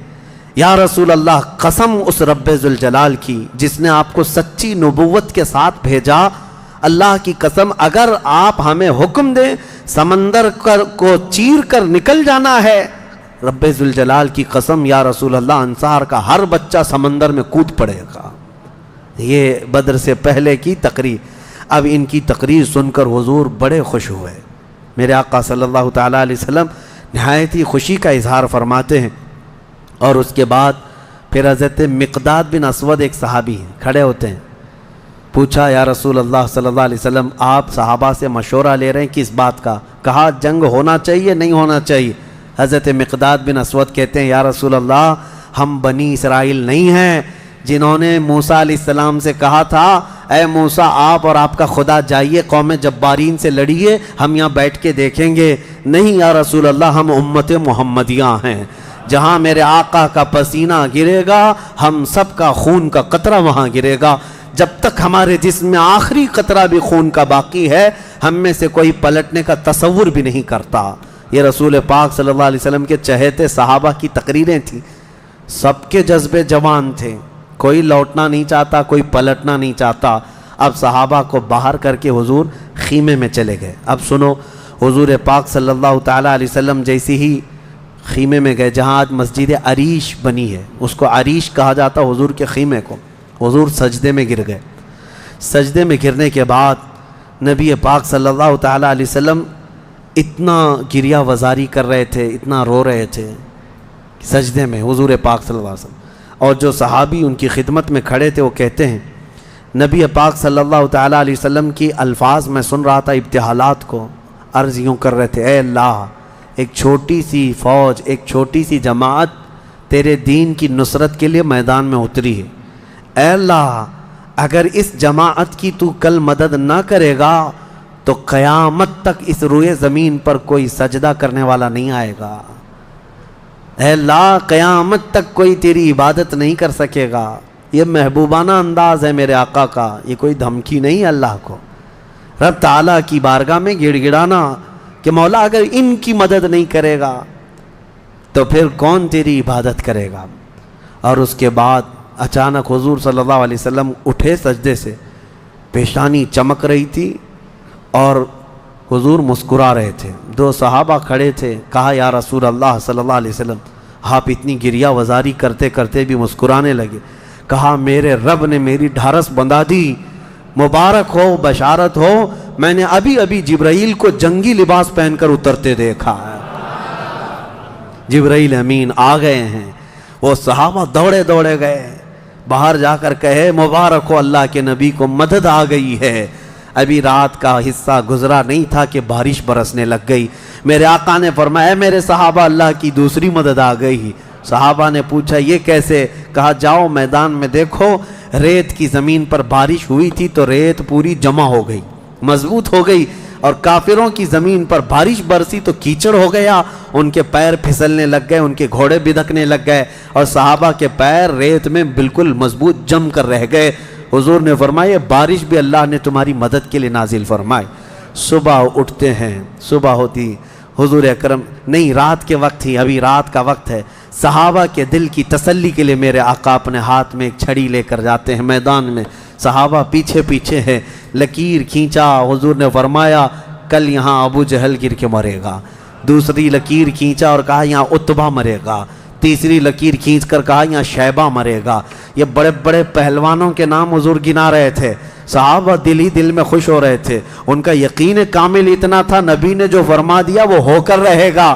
یا رسول اللہ قسم اس رب ذوالجلال کی جس نے آپ کو سچی نبوت کے ساتھ بھیجا، اللہ کی قسم اگر آپ ہمیں حکم دیں سمندر کو چیر کر نکل جانا ہے، رب ذوالجلال کی قسم یا رسول اللہ انصار کا ہر بچہ سمندر میں کود پڑے گا۔ یہ بدر سے پہلے کی تقریر۔ اب ان کی تقریر سن کر حضور بڑے خوش ہوئے۔ میرے آقا صلی اللہ تعالیٰ علیہ وسلم نہایت ہی خوشی کا اظہار فرماتے ہیں، اور اس کے بعد پھر حضرت مقداد بن اسود ایک صحابی ہیں کھڑے ہوتے ہیں، پوچھا یا رسول اللہ صلی اللہ علیہ وسلم آپ صحابہ سے مشورہ لے رہے ہیں کس بات کا؟ کہا جنگ ہونا چاہیے نہیں ہونا چاہیے؟ حضرت مقداد بن اسود کہتے ہیں یا رسول اللہ ہم بنی اسرائیل نہیں ہیں جنہوں نے موسیٰ علیہ السلام سے کہا تھا اے موسیٰ آپ اور آپ کا خدا جائیے قوم جبارین سے لڑیے ہم یہاں بیٹھ کے دیکھیں گے۔ نہیں یا رسول اللہ ہم امت محمدیہ ہیں، جہاں میرے آقا کا پسینہ گرے گا ہم سب کا خون کا قطرہ وہاں گرے گا، جب تک ہمارے جسم میں آخری قطرہ بھی خون کا باقی ہے ہم میں سے کوئی پلٹنے کا تصور بھی نہیں کرتا۔ یہ رسول پاک صلی اللہ علیہ وسلم کے چہیتے صحابہ کی تقریریں تھیں، سب کے جذبے جوان تھے، کوئی لوٹنا نہیں چاہتا کوئی پلٹنا نہیں چاہتا۔ اب صحابہ کو باہر کر کے حضور خیمے میں چلے گئے۔ اب سنو حضور پاک صلی اللہ تعالیٰ علیہ وسلم جیسی ہی خیمے میں گئے جہاں آج مسجد عریش بنی ہے، اس کو عریش کہا جاتا حضور کے خیمے کو۔ حضور سجدے میں گر گئے۔ سجدے میں گرنے کے بعد نبی پاک صلی اللہ تعالیٰ علیہ وسلم اتنا گریہ وزاری کر رہے تھے، اتنا رو رہے تھے سجدے میں حضور پاک صلی اللہ علیہ وسلم، اور جو صحابی ان کی خدمت میں کھڑے تھے وہ کہتے ہیں نبی پاک صلی اللہ تعالیٰ علیہ وسلم کی الفاظ میں سن رہا تھا ابتحالات کو، عرض یوں کر رہے تھے اے اللہ ایک چھوٹی سی فوج ایک چھوٹی سی جماعت تیرے دین کی نصرت کے لیے میدان میں اتری ہے، اے اللہ اگر اس جماعت کی تو کل مدد نہ کرے گا تو قیامت تک اس روئے زمین پر کوئی سجدہ کرنے والا نہیں آئے گا، اے اللہ قیامت تک کوئی تیری عبادت نہیں کر سکے گا۔ یہ محبوبانہ انداز ہے میرے آقا کا، یہ کوئی دھمکی نہیں ہے اللہ کو، رب تعالیٰ کی بارگاہ میں گڑ گڑانا کہ مولا اگر ان کی مدد نہیں کرے گا تو پھر کون تیری عبادت کرے گا۔ اور اس کے بعد اچانک حضور صلی اللہ علیہ وسلم اٹھے سجدے سے، پیشانی چمک رہی تھی اور حضور مسکرا رہے تھے۔ دو صحابہ کھڑے تھے، کہا یا رسول اللہ صلی اللہ علیہ وسلم آپ اتنی گریہ وزاری کرتے کرتے بھی مسکرانے لگے۔ کہا میرے رب نے میری ڈھارس بندھا دی، مبارک ہو بشارت ہو، میں نے ابھی ابھی جبرائیل کو جنگی لباس پہن کر اترتے دیکھا ہے، جبرائیل امین آ گئے ہیں۔ وہ صحابہ دوڑے دوڑے گئے، باہر جا کر کہے مبارک ہو اللہ کے نبی کو مدد آ گئی ہے۔ ابھی رات کا حصہ گزرا نہیں تھا کہ بارش برسنے لگ گئی۔ میرے آقا نے فرمایا میرے صحابہ اللہ کی دوسری مدد آ گئی۔ صحابہ نے پوچھا یہ کیسے؟ کہا جاؤ میدان میں دیکھو، ریت کی زمین پر بارش ہوئی تھی تو ریت پوری جمع ہو گئی، مضبوط ہو گئی، اور کافروں کی زمین پر بارش برسی تو کیچڑ ہو گیا، ان کے پیر پھسلنے لگ گئے، ان کے گھوڑے بدکنے لگ گئے، اور صحابہ کے پیر ریت میں بالکل مضبوط جم کر رہ گئے۔ حضور نے فرمایا بارش بھی اللہ نے تمہاری مدد کے لیے نازل فرمائی۔ صبح اٹھتے ہیں، صبح ہوتی حضور اکرم نہیں رات کے وقت ہی، ابھی رات کا وقت ہے، صحابہ کے دل کی تسلی کے لیے میرے آقا اپنے ہاتھ میں ایک چھڑی لے کر جاتے ہیں میدان میں، صحابہ پیچھے پیچھے ہیں، لکیر کھینچا، حضور نے فرمایا کل یہاں ابو جہل گر کے مرے گا۔ دوسری لکیر کھینچا اور کہا یہاں اتبا مرے گا۔ تیسری لکیر کھینچ کر کہا یہاں شیبہ مرے گا۔ یہ بڑے بڑے پہلوانوں کے نام حضور گنا رہے تھے۔ صحابہ دل ہی دل میں خوش ہو رہے تھے، ان کا یقین کامل اتنا تھا نبی نے جو فرما دیا وہ ہو کر رہے گا۔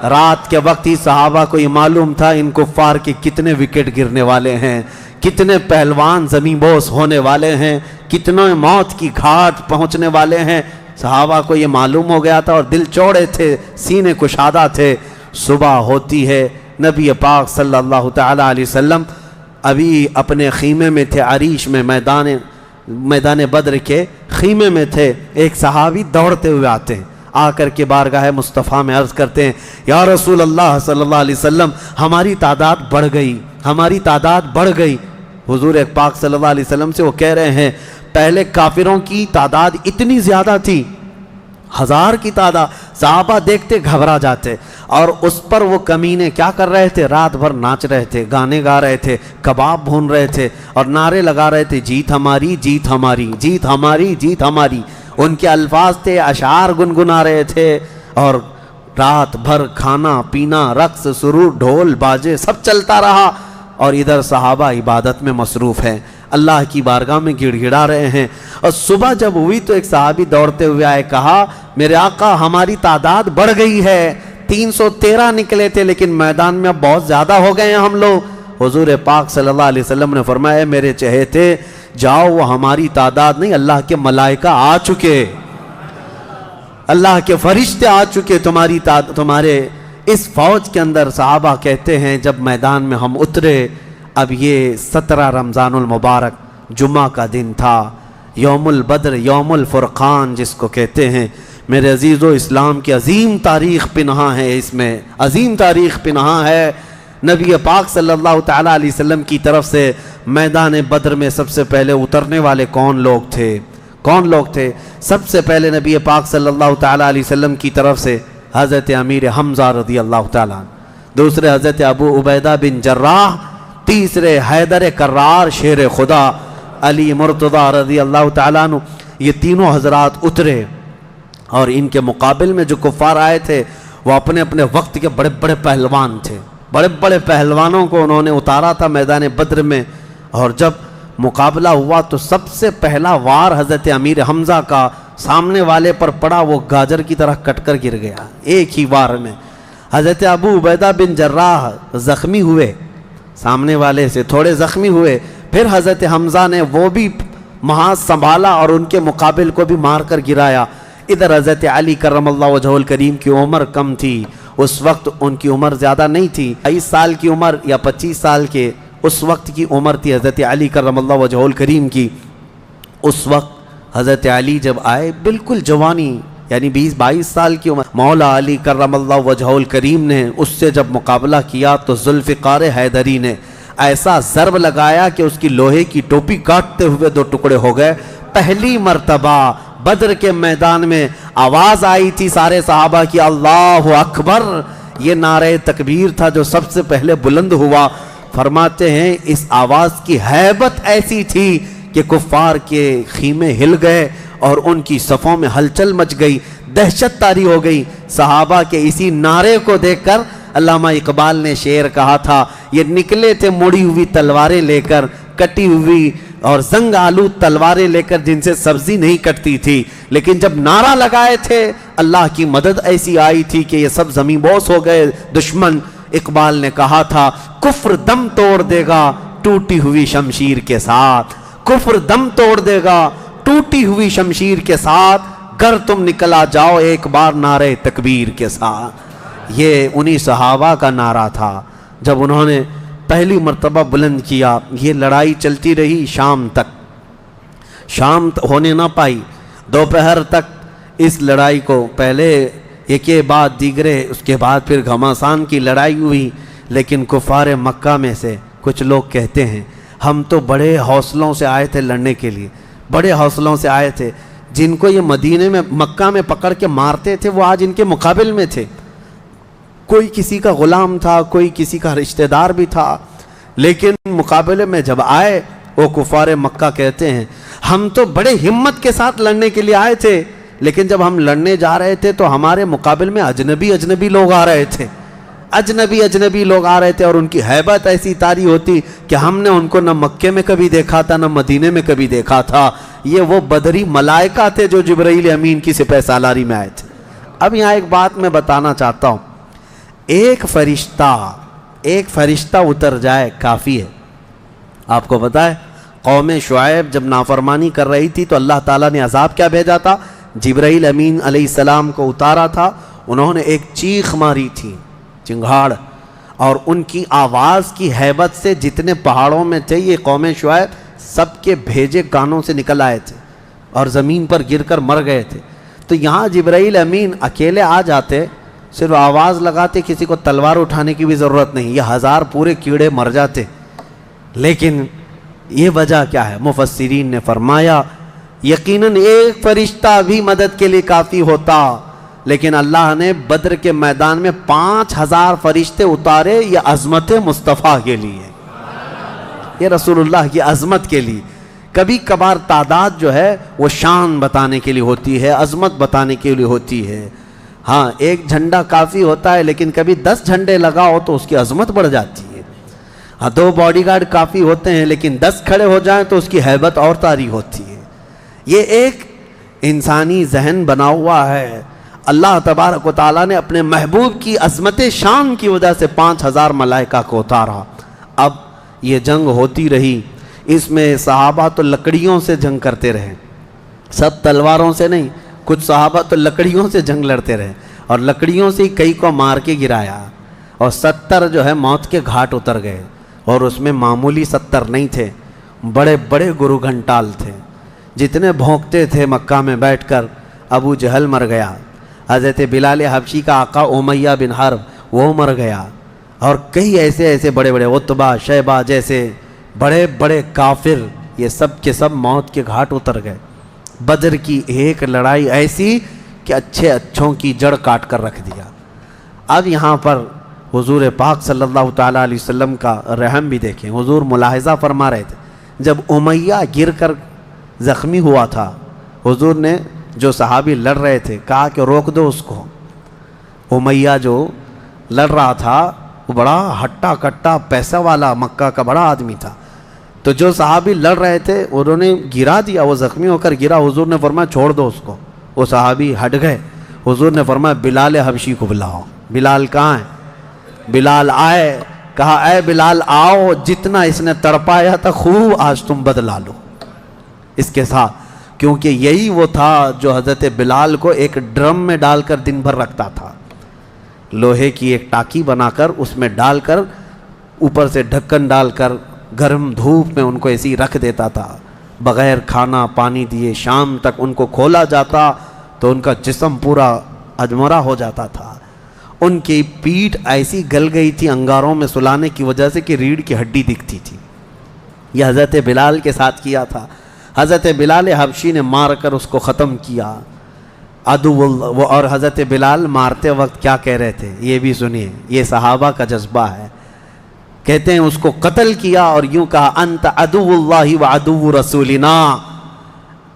رات کے وقت ہی صحابہ کو یہ معلوم تھا ان کفار کے کتنے وکٹ گرنے والے ہیں، کتنے پہلوان زمین بوس ہونے والے ہیں، کتنے موت کی گھاٹ پہنچنے والے ہیں۔ صحابہ کو یہ معلوم ہو گیا تھا اور دل چوڑے تھے، سینے کشادہ تھے۔ صبح ہوتی ہے، نبی پاک صلی اللہ تعالی علیہ وسلم ابھی اپنے خیمے میں تھے، عریش میں، میدان بدر کے خیمے میں تھے۔ ایک صحابی دوڑتے ہوئے آتے ہیں، آ کر کے بارگاہ مصطفیٰ میں عرض کرتے ہیں یا رسول اللہ صلی اللہ علیہ وسلم ہماری تعداد بڑھ گئی، ہماری تعداد بڑھ گئی۔ حضور پاک صلی اللہ علیہ وسلم سے وہ کہہ رہے ہیں پہلے کافروں کی تعداد اتنی زیادہ تھی، 1000 کی تعداد، صحابہ دیکھتے گھبرا جاتے، اور اس پر وہ کمینے کیا کر رہے تھے؟ رات بھر ناچ رہے تھے، گانے گا رہے تھے، کباب بھون رہے تھے اور نعرے لگا رہے تھے جیت ہماری، جیت ہماری، جیت ہماری، جیت ہماری۔ ان کے الفاظ تھے، اشعار گنگنا رہے تھے، اور رات بھر کھانا پینا، رقص سرور، ڈھول باجے سب چلتا رہا، اور ادھر صحابہ عبادت میں مصروف ہیں، اللہ کی بارگاہ میں گڑ گڑا رہے ہیں۔ اور صبح جب ہوئی تو ایک صحابی دوڑتے ہوئے آئے، کہا میرے آقا ہماری تعداد بڑھ گئی ہے، 313 نکلے تھے لیکن میدان میں اب بہت زیادہ ہو گئے ہیں ہم لوگ۔ حضور پاک صلی اللہ علیہ وسلم نے فرمایا میرے چہیتے جاؤ، وہ ہماری تعداد نہیں، اللہ کے ملائکہ آ چکے، اللہ کے فرشتے آ چکے تمہارے اس فوج کے اندر۔ صحابہ کہتے ہیں جب میدان میں ہم اترے، اب یہ 17 رمضان المبارک جمعہ کا دن تھا، یوم البدر، یوم الفرقان جس کو کہتے ہیں۔ میرے عزیزو، اسلام کی عظیم تاریخ پنہاں ہے، اس میں عظیم تاریخ پنہاں ہے۔ نبی پاک صلی اللہ تعالیٰ علیہ وسلم کی طرف سے میدان بدر میں سب سے پہلے اترنے والے کون لوگ تھے؟ کون لوگ تھے؟ سب سے پہلے نبی پاک صلی اللہ تعالیٰ علیہ وسلم کی طرف سے حضرت امیر حمزہ رضی اللہ تعالیٰ، دوسرے حضرت ابو عبیدہ بن جراح، تیسرے حیدر کرار شیر خدا علی مرتضیٰ رضی اللہ تعالیٰ عنہ۔ یہ تینوں حضرات اترے، اور ان کے مقابل میں جو کفار آئے تھے وہ اپنے اپنے وقت کے بڑے بڑے پہلوان تھے، بڑے بڑے پہلوانوں کو انہوں نے اتارا تھا میدان بدر میں۔ اور جب مقابلہ ہوا تو سب سے پہلا وار حضرت امیر حمزہ کا سامنے والے پر پڑا، وہ گاجر کی طرح کٹ کر گر گیا ایک ہی وار میں۔ حضرت ابو عبیدہ بن جراح زخمی ہوئے، سامنے والے سے تھوڑے زخمی ہوئے، پھر حضرت حمزہ نے وہ بھی محاذ سنبھالا اور ان کے مقابل کو بھی مار کر گرایا۔ ادھر حضرت علی کرم اللہ وجہہ الکریم کی عمر کم تھی، اس وقت ان کی عمر زیادہ نہیں تھی، 22 سال کی عمر یا 25 سال کے اس وقت کی عمر تھی حضرت علی کرم اللہ وجہہ الکریم کی۔ اس وقت حضرت علی جب آئے بالکل جوانی، یعنی 20-22 سال کی عمر، مولا علی کرم اللہ وجہہ الکریم نے اس سے جب مقابلہ کیا تو ذوالفقار حیدری نے ایسا ضرب لگایا کہ اس کی لوہے کی ٹوپی کاٹتے ہوئے 2 ٹکڑے ہو گئے۔ پہلی مرتبہ بدر کے میدان میں آواز آئی تھی سارے صحابہ کی اللہ اکبر، یہ نعرہ تکبیر تھا جو سب سے پہلے بلند ہوا۔ فرماتے ہیں اس آواز کی ہیبت ایسی تھی کہ کفار کے خیمے ہل گئے اور ان کی صفوں میں ہلچل مچ گئی، دہشت طاری ہو گئی۔ صحابہ کے اسی نعرے کو دیکھ کر علامہ اقبال نے شعر کہا تھا، یہ نکلے تھے مڑی ہوئی تلواریں لے کر، کٹی ہوئی اور زنگ آلود تلواریں لے کر جن سے سبزی نہیں کٹتی تھی، لیکن جب نعرہ لگائے تھے اللہ کی مدد ایسی آئی تھی کہ یہ سب زمین بوس ہو گئے دشمن۔ اقبال نے کہا تھا کفر دم توڑ دے گا ٹوٹی ہوئی شمشیر کے ساتھ، کفر دم توڑ دے گا ٹوٹی ہوئی شمشیر کے ساتھ، گر تم نکلا جاؤ ایک بار نعرہ تکبیر کے ساتھ۔ یہ انہی صحابہ کا نعرہ تھا جب انہوں نے پہلی مرتبہ بلند کیا۔ یہ لڑائی چلتی رہی شام تک، شام ہونے نہ پائی، دوپہر تک اس لڑائی کو پہلے ایک کے بعد دیگرے، اس کے بعد پھر گھماسان کی لڑائی ہوئی۔ لیکن کفار مکہ میں سے کچھ لوگ کہتے ہیں ہم تو بڑے حوصلوں سے آئے تھے لڑنے کے لیے، بڑے حوصلوں سے آئے تھے، جن کو یہ مدینے میں مکہ میں پکڑ کے مارتے تھے وہ آج ان کے مقابل میں تھے، کوئی کسی کا غلام تھا، کوئی کسی کا رشتہ دار بھی تھا، لیکن مقابلے میں جب آئے وہ کفار مکہ کہتے ہیں ہم تو بڑے ہمت کے ساتھ لڑنے کے لیے آئے تھے، لیکن جب ہم لڑنے جا رہے تھے تو ہمارے مقابل میں اجنبی لوگ آ رہے تھے، اجنبی لوگ آ رہے تھے، اور ان کی ہیبت ایسی طاری ہوتی کہ ہم نے ان کو نہ مکے میں کبھی دیکھا تھا نہ مدینے میں کبھی دیکھا تھا۔ یہ وہ بدری ملائکہ تھے جو جبرائیل امین کی سپہ سالاری میں آئے تھے۔ اب یہاں ایک بات میں بتانا چاہتا ہوں، ایک فرشتہ اتر جائے کافی ہے۔ آپ کو پتا ہے قوم شعیب جب نافرمانی کر رہی تھی تو اللہ تعالیٰ نے عذاب کیا بھیجا تھا؟ جبرائیل امین علیہ السلام کو اتارا تھا، انہوں نے ایک چیخ ماری تھی، چنگھاڑ، اور ان کی آواز کی ہیبت سے جتنے پہاڑوں میں تھے یہ قوم شعیب سب کے بھیجے کانوں سے نکل آئے تھے اور زمین پر گر کر مر گئے تھے۔ تو یہاں جبرائیل امین اکیلے آ جاتے، صرف آواز لگاتے، کسی کو تلوار اٹھانے کی بھی ضرورت نہیں، یہ 1000 پورے کیڑے مر جاتے۔ لیکن یہ وجہ کیا ہے؟ مفسرین نے فرمایا یقیناً ایک فرشتہ بھی مدد کے لیے کافی ہوتا، لیکن اللہ نے بدر کے میدان میں 5000 فرشتے اتارے، یہ عظمت مصطفیٰ کے لیے، یہ رسول اللہ کی عظمت کے لیے۔ کبھی کبھار تعداد جو ہے وہ شان بتانے کے لیے ہوتی ہے، عظمت بتانے کے لیے ہوتی ہے۔ ہاں ایک جھنڈا کافی ہوتا ہے، لیکن کبھی 10 جھنڈے لگاؤ تو اس کی عظمت بڑھ جاتی ہے۔ ہاں 2 باڈی گارڈ کافی ہوتے ہیں، لیکن 10 کھڑے ہو جائیں تو اس کی ہیبت اور طاری ہوتی ہے۔ یہ ایک انسانی ذہن بنا ہوا ہے۔ اللہ تبارک و تعالیٰ نے اپنے محبوب کی عظمت شان کی وجہ سے 5000 ملائکہ کو اتارا۔ اب یہ جنگ ہوتی رہی، اس میں صحابہ تو لکڑیوں سے جنگ کرتے رہے، سب تلواروں سے نہیں، کچھ صحابہ تو لکڑیوں سے جنگ لڑتے رہے، اور لکڑیوں سے کئی کو مار کے گرایا، اور 70 جو ہے موت کے گھاٹ اتر گئے، اور اس میں معمولی 70 نہیں تھے، بڑے بڑے گرو گھنٹال تھے، جتنے بھونکتے تھے مکہ میں بیٹھ کر۔ ابو جہل مر گیا، حضرت بلال حبشی کا آقا امیہ بن حرب وہ مر گیا، اور کئی ایسے بڑے بڑے عتبہ شیبہ جیسے بڑے بڑے کافر، یہ سب کے سب موت کے گھاٹ اتر گئے۔ بدر کی ایک لڑائی ایسی کہ اچھوں کی جڑ کاٹ کر رکھ دیا۔ اب یہاں پر حضور پاک صلی اللہ تعالیٰ علیہ وسلم کا رحم بھی دیکھیں۔ حضور ملاحظہ فرما رہے تھے، جب امیہ گر کر زخمی ہوا تھا، حضور نے جو صحابی لڑ رہے تھے کہا کہ روک دو اس کو۔ امیہ جو لڑ رہا تھا وہ بڑا ہٹا کٹا پیسہ والا مکہ کا بڑا آدمی تھا، تو جو صحابی لڑ رہے تھے انہوں نے گرا دیا، وہ زخمی ہو کر گرا، حضور نے فرمایا چھوڑ دو اس کو، وہ صحابی ہٹ گئے۔ حضور نے فرمایا بلال حبشی کو بلاؤ۔ بلال کہاں ہے؟ بلال آئے، کہا اے بلال آؤ، جتنا اس نے تڑپایا تھا خوب آج تم بدلا لو اس کے ساتھ، کیونکہ یہی وہ تھا جو حضرت بلال کو ایک ڈرم میں ڈال کر دن بھر رکھتا تھا، لوہے کی ایک ٹاکی بنا کر اس میں ڈال کر اوپر سے ڈھکن ڈال کر گرم دھوپ میں ان کو ایسی رکھ دیتا تھا، بغیر کھانا پانی دیے شام تک ان کو کھولا جاتا تو ان کا جسم پورا اجمرا ہو جاتا تھا۔ ان کی پیٹھ ایسی گل گئی تھی انگاروں میں سلانے کی وجہ سے کہ ریڑھ کی ہڈی دکھتی تھی۔ یہ حضرت بلال کے ساتھ کیا تھا، حضرت بلال حبشی نے مار کر اس کو ختم کیا۔ اور حضرت بلال مارتے وقت کیا کہہ رہے تھے یہ بھی سنیے، یہ صحابہ کا جذبہ ہے۔ کہتے ہیں اس کو قتل کیا اور یوں کہا انت عدو اللہ و عدو رسولنا،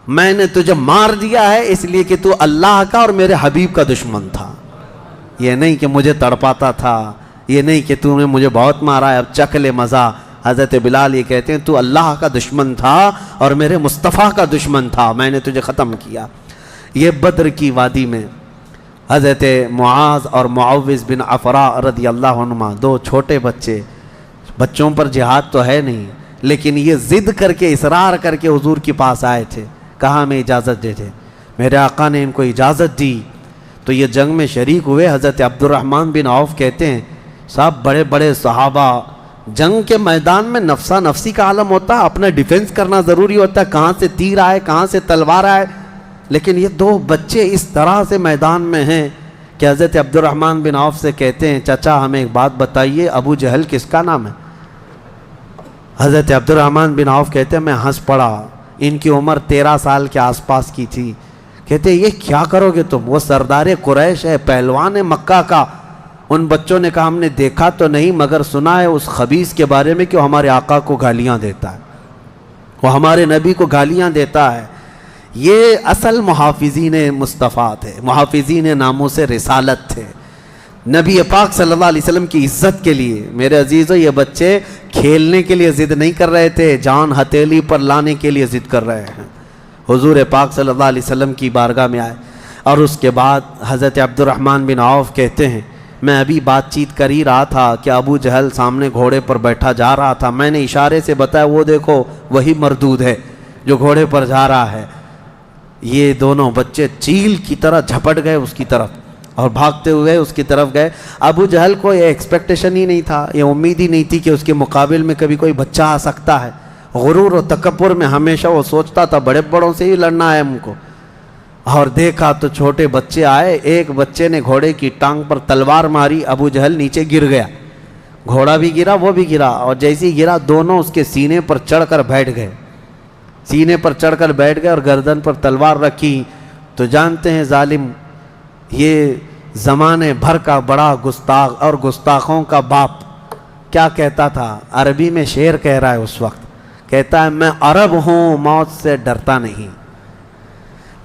میں نے تجھے مار دیا ہے اس لیے کہ تو اللہ کا اور میرے حبیب کا دشمن تھا، یہ نہیں کہ مجھے تڑپاتا تھا، یہ نہیں کہ تو نے مجھے بہت مارا ہے اب چکھ لے مزہ۔ حضرت بلال یہ کہتے ہیں تو اللہ کا دشمن تھا اور میرے مصطفیٰ کا دشمن تھا، میں نے تجھے ختم کیا۔ یہ بدر کی وادی میں حضرت معاذ اور معوذ بن عفراء رضی اللہ عنہما، 2 چھوٹے بچوں پر جہاد تو ہے نہیں، لیکن یہ ضد کر کے اصرار کر کے حضور کے پاس آئے تھے، کہا ہمیں اجازت دے دے۔ میرے آقا نے ان کو اجازت دی تو یہ جنگ میں شریک ہوئے۔ حضرت عبد الرحمن بن عوف کہتے ہیں صاحب بڑے بڑے صحابہ، جنگ کے میدان میں نفسا نفسی کا عالم ہوتا ہے، اپنا ڈیفنس کرنا ضروری ہوتا ہے، کہاں سے تیر آئے کہاں سے تلوار آئے، لیکن یہ 2 بچے اس طرح سے میدان میں ہیں کہ حضرت عبد الرحمن بن عوف سے کہتے ہیں چچا ہمیں ایک بات بتائیے، ابو جہل کس کا نام ہے؟ حضرت عبد الرحمن بن عوف کہتے ہیں میں ہنس پڑا، ان کی عمر 13 سال کے آس پاس کی تھی۔ کہتے ہیں یہ کیا کرو گے تم؟ وہ سردار قریش ہے، پہلوان ہے مکہ کا۔ ان بچوں نے کہا ہم نے دیکھا تو نہیں مگر سنا ہے اس خبیث کے بارے میں کہ وہ ہمارے آقا کو گالیاں دیتا ہے، وہ ہمارے نبی کو گالیاں دیتا ہے۔ یہ اصل محافظین مصطفیٰ تھے، محافظین ناموس رسالت تھے، نبی پاک صلی اللہ علیہ وسلم کی عزت کے لیے۔ میرے عزیزو، یہ بچے کھیلنے کے لیے ضد نہیں کر رہے تھے، جان ہتھیلی پر لانے کے لیے ضد کر رہے ہیں۔ حضور پاک صلی اللہ علیہ وسلم کی بارگاہ میں آئے، اور اس کے بعد حضرت عبد الرحمن بن عوف کہتے ہیں میں ابھی بات چیت کر ہی رہا تھا کہ ابو جہل سامنے گھوڑے پر بیٹھا جا رہا تھا، میں نے اشارے سے بتایا وہ دیکھو وہی مردود ہے جو گھوڑے پر جا رہا ہے۔ یہ دونوں بچے چیل کی طرح جھپٹ گئے اس کی طرف اور بھاگتے ہوئے اس کی طرف گئے۔ ابو جہل کو یہ ایکسپیکٹیشن ہی نہیں تھا، یہ امید ہی نہیں تھی کہ اس کے مقابل میں کبھی کوئی بچہ آ سکتا ہے۔ غرور و تکبر میں ہمیشہ وہ سوچتا تھا بڑے بڑوں سے ہی لڑنا ہے ہم کو، اور دیکھا تو چھوٹے بچے آئے، ایک بچے نے گھوڑے کی ٹانگ پر تلوار ماری، ابو جہل نیچے گر گیا، گھوڑا بھی گرا وہ بھی گرا، اور جیسے ہی گرا دونوں اس کے سینے پر چڑھ کر بیٹھ گئے، سینے پر چڑھ کر بیٹھ گئے اور گردن پر تلوار رکھی۔ تو جانتے ہیں ظالم یہ زمانے بھر کا بڑا گستاخ اور گستاخوں کا باپ کیا کہتا تھا، عربی میں شعر کہہ رہا ہے اس وقت، کہتا ہے میں عرب ہوں موت سے ڈرتا نہیں،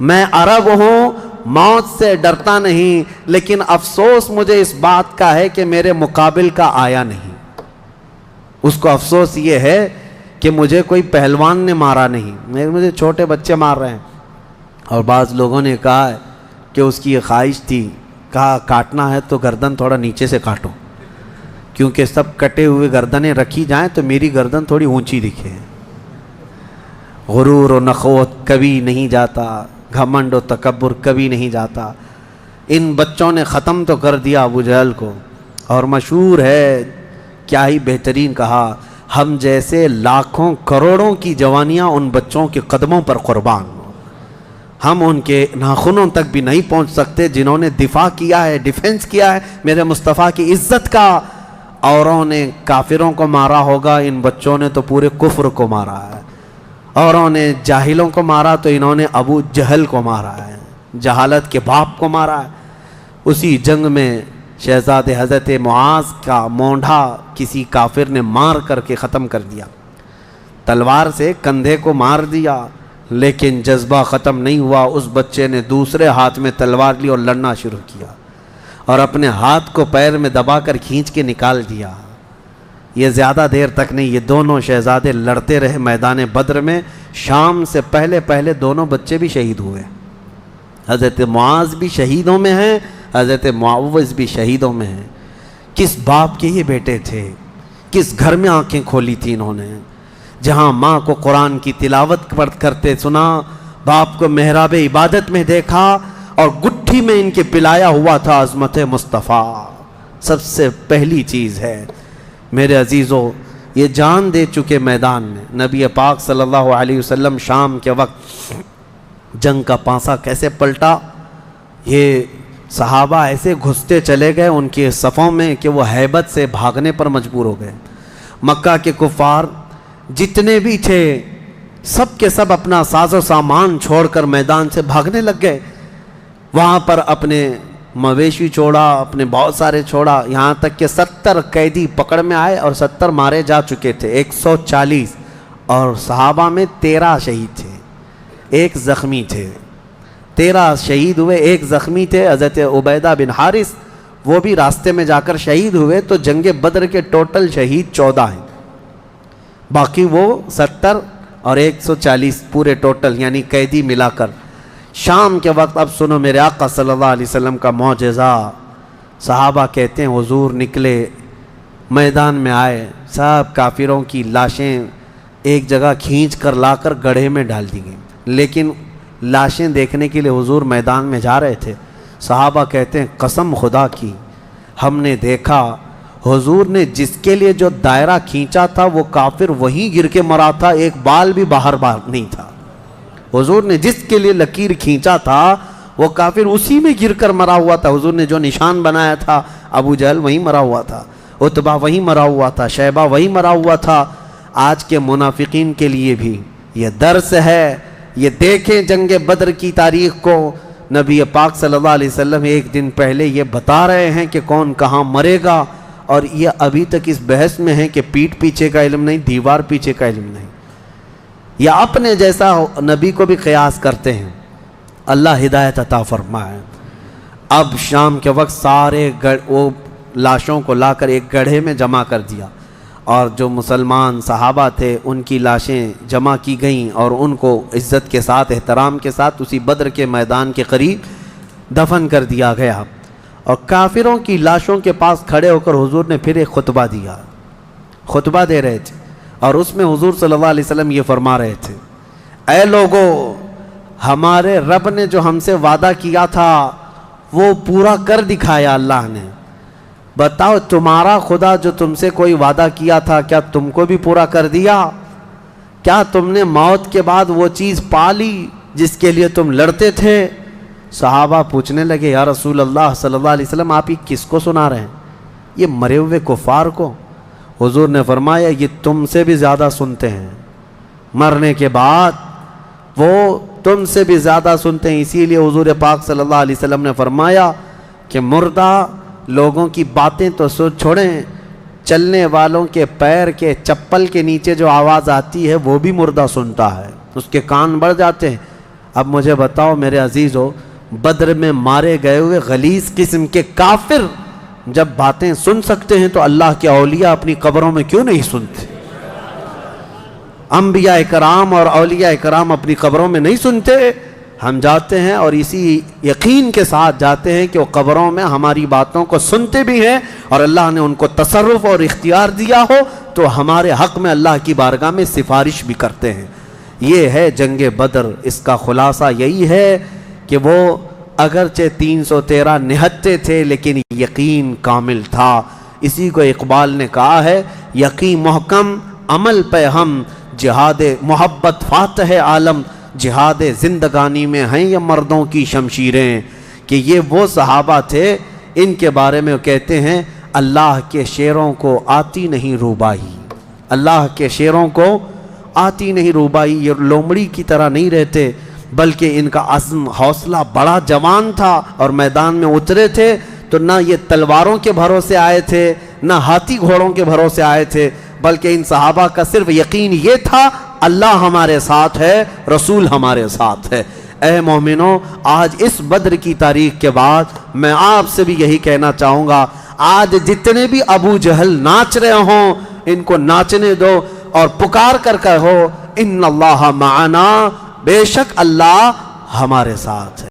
میں عرب ہوں موت سے ڈرتا نہیں، لیکن افسوس مجھے اس بات کا ہے کہ میرے مقابل کا آیا نہیں۔ اس کو افسوس یہ ہے کہ مجھے کوئی پہلوان نے مارا نہیں، مجھے چھوٹے بچے مار رہے ہیں۔ اور بعض لوگوں نے کہا ہے کہ اس کی یہ خواہش تھی، کہا کاٹنا ہے تو گردن تھوڑا نیچے سے کاٹو، کیونکہ سب کٹے ہوئے گردنیں رکھی جائیں تو میری گردن تھوڑی اونچی دکھے۔ غرور و نخوت کبھی نہیں جاتا، گھمنڈ و تکبر کبھی نہیں جاتا۔ ان بچوں نے ختم تو کر دیا ابو جہل کو، اور مشہور ہے کیا ہی بہترین کہا، ہم جیسے لاکھوں کروڑوں کی جوانیاں ان بچوں کے قدموں پر قربان، ہم ان کے ناخنوں تک بھی نہیں پہنچ سکتے جنہوں نے دفاع کیا ہے، ڈیفنس کیا ہے میرے مصطفیٰ کی عزت کا۔ اوروں نے کافروں کو مارا ہوگا، ان بچوں نے تو پورے کفر کو مارا ہے۔ اوروں نے جاہلوں کو مارا تو انہوں نے ابو جہل کو مارا ہے، جہالت کے باپ کو مارا ہے۔ اسی جنگ میں شہزادے حضرت معاذ کا مونڈھا کسی کافر نے مار کر کے ختم کر دیا، تلوار سے کندھے کو مار دیا، لیکن جذبہ ختم نہیں ہوا۔ اس بچے نے دوسرے ہاتھ میں تلوار لی اور لڑنا شروع کیا، اور اپنے ہاتھ کو پیر میں دبا کر کھینچ کے نکال دیا۔ یہ زیادہ دیر تک نہیں، یہ دونوں شہزادے لڑتے رہے میدان بدر میں۔ شام سے پہلے پہلے دونوں بچے بھی شہید ہوئے، حضرت معاذ بھی شہیدوں میں ہیں، حضرت معوذ بھی شہیدوں میں ہیں۔ کس باپ کے یہ بیٹے تھے، کس گھر میں آنکھیں کھولی تھی انہوں نے، جہاں ماں کو قرآن کی تلاوت کرتے سنا، باپ کو محراب عبادت میں دیکھا، اور گٹھی میں ان کے پلایا ہوا تھا عظمت مصطفیٰ۔ سب سے پہلی چیز ہے میرے عزیزو، یہ جان دے چکے میدان میں نبی پاک صلی اللہ علیہ وسلم۔ شام کے وقت جنگ کا پانسا کیسے پلٹا، یہ صحابہ ایسے گھستے چلے گئے ان کے صفوں میں کہ وہ ہیبت سے بھاگنے پر مجبور ہو گئے۔ مکہ کے کفار جتنے بھی تھے سب کے سب اپنا ساز و سامان چھوڑ کر میدان سے بھاگنے لگ گئے۔ وہاں پر اپنے مویشی چھوڑا، اپنے بہت سارے چھوڑا، یہاں تک کہ 70 قیدی پکڑ میں آئے اور 70 مارے جا چکے تھے، 140، اور صحابہ میں 13 شہید تھے، 1 زخمی تھے۔ 13 شہید ہوئے، 1 زخمی تھے، حضرت عبیدہ بن حارث وہ بھی راستے میں جا کر شہید ہوئے۔ تو جنگ بدر کے ٹوٹل شہید 14 ہیں، باقی وہ 70 اور 140 پورے ٹوٹل یعنی قیدی ملا کر۔ شام کے وقت اب سنو میرے آقا صلی اللہ علیہ وسلم کا معجزہ۔ صحابہ کہتے ہیں حضور نکلے، میدان میں آئے، سب کافروں کی لاشیں ایک جگہ کھینچ کر لا کر گڑھے میں ڈال دی گئیں، لیکن لاشیں دیکھنے کے لیے حضور میدان میں جا رہے تھے۔ صحابہ کہتے ہیں قسم خدا کی ہم نے دیکھا حضور نے جس کے لیے جو دائرہ کھینچا تھا وہ کافر وہیں گر کے مرا تھا، ایک بال بھی باہر نہیں تھا۔ حضور نے جس کے لیے لکیر کھینچا تھا وہ کافر اسی میں گر کر مرا ہوا تھا۔ حضور نے جو نشان بنایا تھا ابو جہل وہیں مرا ہوا تھا، عتبہ وہیں مرا ہوا تھا، شیبہ وہیں مرا ہوا تھا۔ آج کے منافقین کے لیے بھی یہ درس ہے، یہ دیکھیں جنگ بدر کی تاریخ کو، نبی پاک صلی اللہ علیہ وسلم ایک دن پہلے یہ بتا رہے ہیں کہ کون کہاں مرے گا، اور یہ ابھی تک اس بحث میں ہے کہ پیٹھ پیچھے کا علم نہیں، دیوار پیچھے کا علم نہیں۔ یا اپنے جیسا نبی کو بھی قیاس کرتے ہیں۔ اللہ ہدایت عطا فرمائے۔ اب شام کے وقت سارے وہ لاشوں کو لا کر ایک گڑھے میں جمع کر دیا، اور جو مسلمان صحابہ تھے ان کی لاشیں جمع کی گئیں اور ان کو عزت کے ساتھ احترام کے ساتھ اسی بدر کے میدان کے قریب دفن کر دیا گیا۔ اور کافروں کی لاشوں کے پاس کھڑے ہو کر حضور نے پھر ایک خطبہ دیا، خطبہ دے رہے تھے، اور اس میں حضور صلی اللہ علیہ وسلم یہ فرما رہے تھے، اے لوگو، ہمارے رب نے جو ہم سے وعدہ کیا تھا وہ پورا کر دکھایا اللہ نے۔ بتاؤ تمہارا خدا جو تم سے کوئی وعدہ کیا تھا کیا تم کو بھی پورا کر دیا؟ کیا تم نے موت کے بعد وہ چیز پا لی جس کے لیے تم لڑتے تھے؟ صحابہ پوچھنے لگے، یا رسول اللہ صلی اللہ علیہ وسلم آپ یہ کس کو سنا رہے ہیں؟ یہ مرے ہوئے کفار کو۔ حضور نے فرمایا یہ تم سے بھی زیادہ سنتے ہیں، مرنے کے بعد وہ تم سے بھی زیادہ سنتے ہیں۔ اسی لیے حضور پاک صلی اللہ علیہ وسلم نے فرمایا کہ مردہ لوگوں کی باتیں تو چھوڑیں، چلنے والوں کے پیر کے چپل کے نیچے جو آواز آتی ہے وہ بھی مردہ سنتا ہے، اس کے کان بڑھ جاتے ہیں۔ اب مجھے بتاؤ میرے عزیزو، بدر میں مارے گئے ہوئے غلیظ قسم کے کافر جب باتیں سن سکتے ہیں تو اللہ کے اولیاء اپنی قبروں میں کیوں نہیں سنتے؟ انبیاء کرام اور اولیاء کرام اپنی قبروں میں نہیں سنتے؟ ہم جاتے ہیں اور اسی یقین کے ساتھ جاتے ہیں کہ وہ قبروں میں ہماری باتوں کو سنتے بھی ہیں، اور اللہ نے ان کو تصرف اور اختیار دیا ہو تو ہمارے حق میں اللہ کی بارگاہ میں سفارش بھی کرتے ہیں۔ یہ ہے جنگ بدر۔ اس کا خلاصہ یہی ہے کہ وہ اگرچہ 313 نہتے تھے لیکن یقین کامل تھا۔ اسی کو اقبال نے کہا ہے، یقین محکم عمل پہ ہم، جہاد محبت فاتح عالم، جہاد زندگانی میں ہیں یہ مردوں کی شمشیریں۔ کہ یہ وہ صحابہ تھے، ان کے بارے میں کہتے ہیں اللہ کے شیروں کو آتی نہیں روبائی، اللہ کے شیروں کو آتی نہیں روبائی۔ یہ لومڑی کی طرح نہیں رہتے بلکہ ان کا عزم حوصلہ بڑا جوان تھا، اور میدان میں اترے تھے تو نہ یہ تلواروں کے بھروسے آئے تھے نہ ہاتھی گھوڑوں کے بھروسے آئے تھے، بلکہ ان صحابہ کا صرف یقین یہ تھا اللہ ہمارے ساتھ ہے، رسول ہمارے ساتھ ہے۔ اے مومنوں، آج اس بدر کی تاریخ کے بعد میں آپ سے بھی یہی کہنا چاہوں گا، آج جتنے بھی ابو جہل ناچ رہے ہوں ان کو ناچنے دو، اور پکار کر کہو ان اللہ معنا، بے شک اللہ ہمارے ساتھ ہے۔